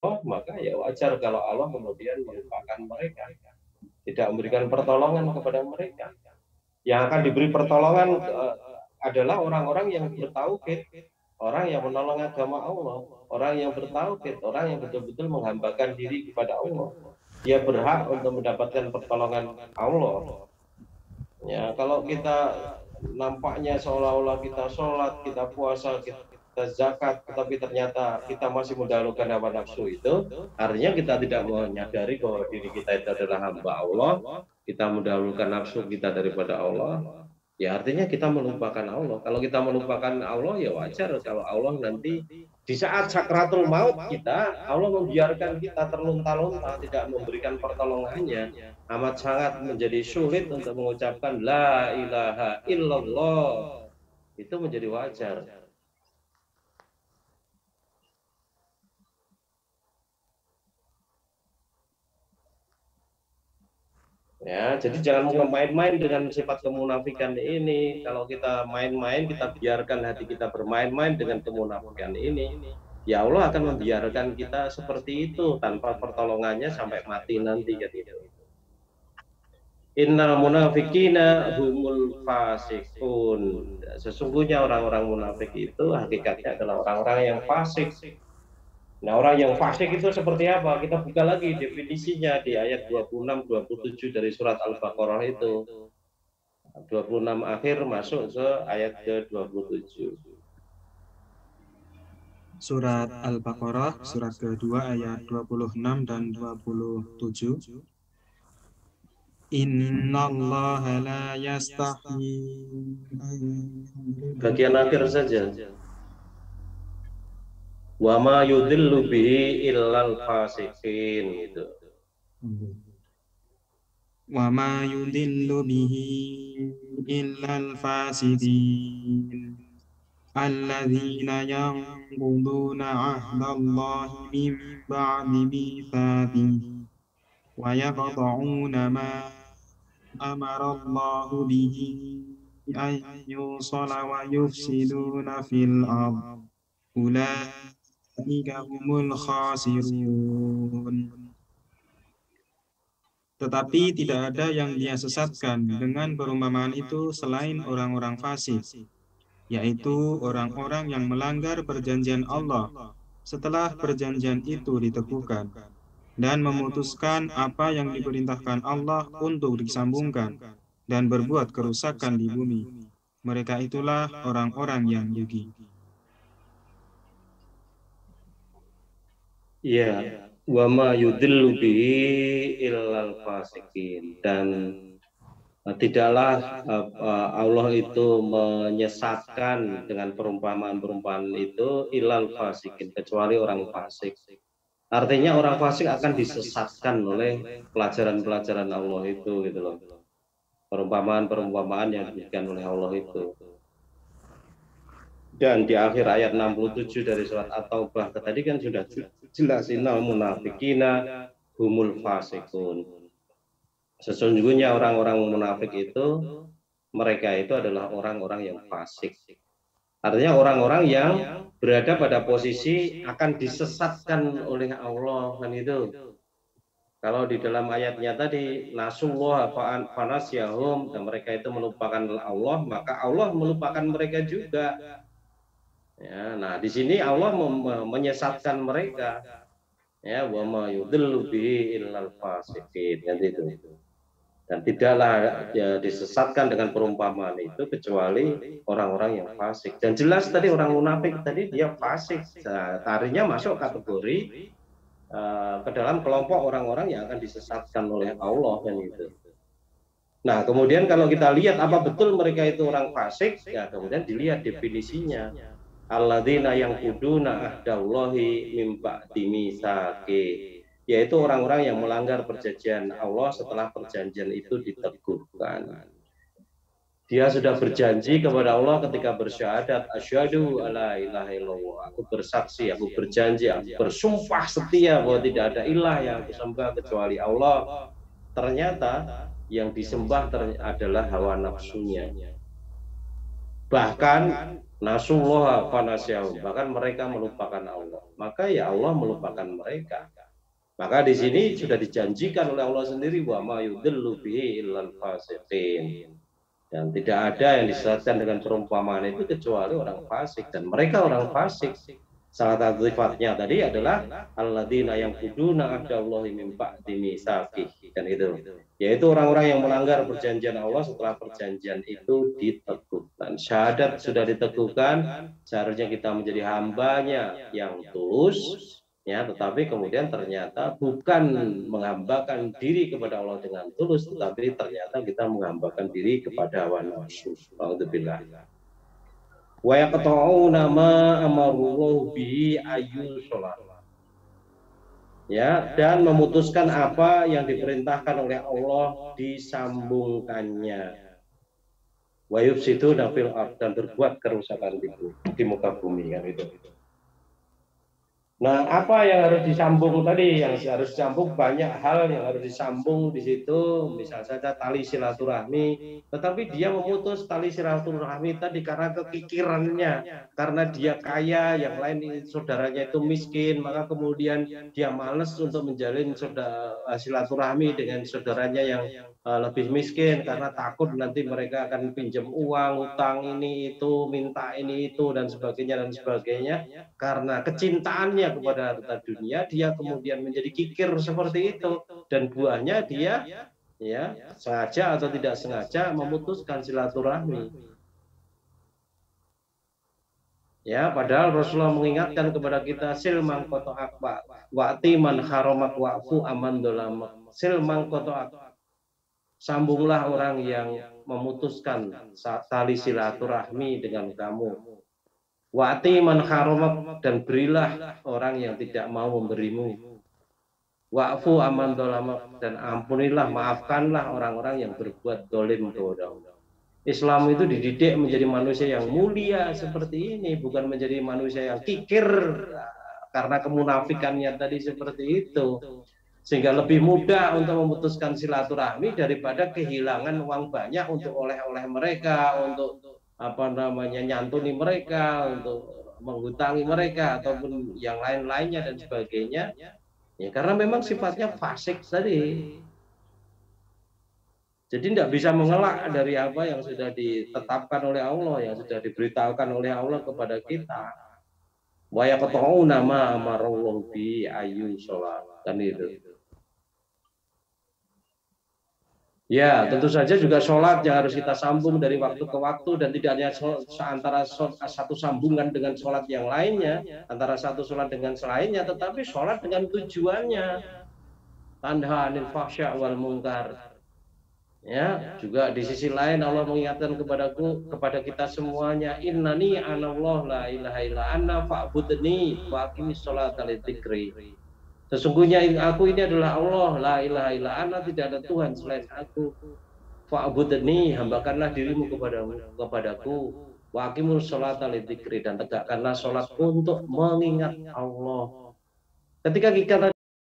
maka ya wajar kalau Allah kemudian melupakan mereka, tidak memberikan pertolongan kepada mereka. Yang akan diberi pertolongan adalah orang-orang yang bertauhid, orang yang menolong agama Allah, orang yang bertauhid, orang yang betul-betul menghambakan diri kepada Allah. Dia berhak untuk mendapatkan pertolongan Allah. Ya, kalau kita nampaknya seolah-olah kita sholat, kita puasa, kita zakat, tetapi ternyata kita masih mendahulukan hawa nafsu itu, artinya kita tidak menyadari bahwa diri kita itu adalah hamba Allah, kita mendahulukan nafsu kita daripada Allah, ya artinya kita melupakan Allah. Kalau kita melupakan Allah, ya wajar kalau Allah nanti di saat sakratul maut kita, Allah membiarkan kita terlunta-lunta, tidak memberikan pertolongannya, amat sangat menjadi sulit untuk mengucapkan la ilaha illallah, itu menjadi wajar. Ya, jadi jangan main-main dengan sifat kemunafikan ini. Kalau kita main-main, kita biarkan hati kita bermain-main dengan kemunafikan ini, ya Allah akan membiarkan kita seperti itu tanpa pertolongannya sampai mati nanti gitu. Innal munafikina humul fasikun. Sesungguhnya orang-orang munafik itu hakikatnya adalah orang-orang yang fasik. Nah, orang yang fasik itu seperti apa? Kita buka lagi definisinya di ayat 26-27 dari surat Al-Baqarah itu. 26 akhir masuk ke ayat ke-27. Surat Al-Baqarah, surat kedua ayat 26 dan 27. Innallaha la yastahi. Bagian akhir saja. Wa ma yudhillu bihi illal fasiqin gitu. Wa ma yudhillu bihi illal fasiqin alladzina yanquduna 'ahdallahi min ba'di mitsaqihi wa yaqta'una ma amara Allahu bihi an yusala wa yufsiduna fil ardh ulaika humul khasirun. Tetapi tidak ada yang dia sesatkan dengan perumpamaan itu selain orang-orang fasik, yaitu orang-orang yang melanggar perjanjian Allah setelah perjanjian itu diteguhkan dan memutuskan apa yang diperintahkan Allah untuk disambungkan dan berbuat kerusakan di bumi. Mereka itulah orang-orang yang rugi. Iya, wa ma yudhillu bihi illal fasiqin, dan tidaklah Allah itu menyesatkan dengan perumpamaan-perumpamaan itu illal fasiqin, kecuali orang fasik. Artinya orang fasik akan disesatkan oleh pelajaran-pelajaran Allah itu gitu loh. Perumpamaan-perumpamaan yang diberikan oleh Allah itu. Dan di akhir ayat 67 dari surat At-Taubah tadi kan sudah jelas, innal munafikina humul fasikun. Sesungguhnya orang-orang munafik itu, mereka itu adalah orang-orang yang fasik. Artinya orang-orang yang berada pada posisi akan disesatkan oleh Allah, kan itu. Kalau di dalam ayatnya tadi nasullah fanasyahum, dan mereka itu melupakan Allah, maka Allah melupakan mereka juga. Ya, nah di sini Allah menyesatkan mereka. Ya, wa ma yudhillu bihi illal fasiqin, kan itu. Dan tidaklah ya, disesatkan dengan perumpamaan itu kecuali orang-orang yang fasik. Dan jelas tadi orang munafik tadi dia fasik, tarinya masuk kategori ke dalam kelompok orang-orang yang akan disesatkan oleh Allah, kan itu. Nah, kemudian kalau kita lihat apa betul mereka itu orang fasik, ya kemudian dilihat definisinya. Alladzina yang kuduna ahdallahi mim ba'di mitsaqi, yaitu orang-orang yang melanggar perjanjian Allah setelah perjanjian itu diteguhkan. Dia sudah berjanji kepada Allah ketika bersyahadat, asyhadu alla ilaha illallah, aku bersaksi, aku berjanji, aku bersumpah setia bahwa tidak ada ilah yang disembah kecuali Allah. Ternyata yang disembah adalah hawa nafsunya. Bahkan Nasullah fanasyahu, bahkan mereka melupakan Allah. Maka ya Allah melupakan mereka. Maka di sini sudah dijanjikan oleh Allah sendiri, wa ma yudillu bihi illal fasiqin. Dan tidak ada yang disesatkan dengan perumpamaan itu kecuali orang fasik, dan mereka orang fasik. Salah satu sifatnya tadi adalah alladzina yanquduna ahdallahi min ba'di mitsaqih, kan itu. Yaitu orang-orang yang melanggar perjanjian Allah setelah perjanjian itu diteguhkan. Syahadat sudah diteguhkan, seharusnya kita menjadi hambanya yang tulus, ya, tetapi kemudian ternyata bukan menghambakan diri kepada Allah dengan tulus, tetapi ternyata kita menghambakan diri kepada hawa nafsu. Alhamdulillah. Wa yaqta'una ma amarullahu bihi ayyul sholat. Ya, dan memutuskan apa yang diperintahkan oleh Allah disambungkannya. Wa yufsiduna fil ardh, dan berbuat kerusakan di muka bumi, kan itu. Nah, apa yang harus disambung tadi? Yang harus disambung banyak hal yang harus disambung di situ. Misal saja tali silaturahmi, tetapi dia memutus tali silaturahmi tadi karena kekikirannya, karena dia kaya, yang lain saudaranya itu miskin, maka kemudian dia malas untuk menjalin silaturahmi dengan saudaranya yang lebih miskin karena takut nanti mereka akan pinjam uang, utang ini itu, minta ini itu, dan sebagainya. Karena kecintaannya kepada harta dunia, dia kemudian menjadi kikir seperti itu, dan buahnya dia ya sengaja atau tidak sengaja memutuskan silaturahmi. Ya, padahal Rasulullah mengingatkan kepada kita, silmang kotoak wa'ti man haramak wa'fu aman dolamak. Silmang kotoak, sambunglah orang yang memutuskan tali silaturahmi dengan kamu. Wa'ti man haramak, dan berilah orang yang tidak mau memberimu. Wa'fu aman dolamak, dan ampunilah, maafkanlah orang-orang yang berbuat dolim kepada. Islam itu dididik menjadi manusia yang mulia seperti ini, bukan menjadi manusia yang kikir karena kemunafikannya tadi seperti itu, sehingga lebih mudah untuk memutuskan silaturahmi daripada kehilangan uang banyak untuk oleh-oleh mereka, untuk nyantuni mereka, untuk menghutangi mereka ataupun yang lain-lainnya dan sebagainya. Ya, karena memang sifatnya fasik tadi. Jadi tidak bisa mengelak dari apa yang sudah ditetapkan oleh Allah, yang sudah diberitahukan oleh Allah kepada kita. Wa yaqta'una ma amarallahu bi ayyu sholat, kan itu. Ya, tentu saja juga sholat yang harus kita sambung dari waktu ke waktu, dan tidak hanya antara satu sambungan dengan sholat yang lainnya, antara satu sholat dengan selainnya, tetapi sholat dengan tujuannya. Tanha anil fahsya wal munkar. Ya, juga di sisi lain Allah mengingatkan kepada kita semuanya, innani anallah la ilaha illa ana fa'budni wa aqimis sholata lidzikri. Sesungguhnya aku ini adalah Allah, la ilaha illa ana, tidak ada Tuhan selain aku. Fa'budni, hambakanlah dirimu kepadaku. Wa aqimus sholata lidzikri, dan tegakkanlah sholat untuk mengingat Allah. Ketika kita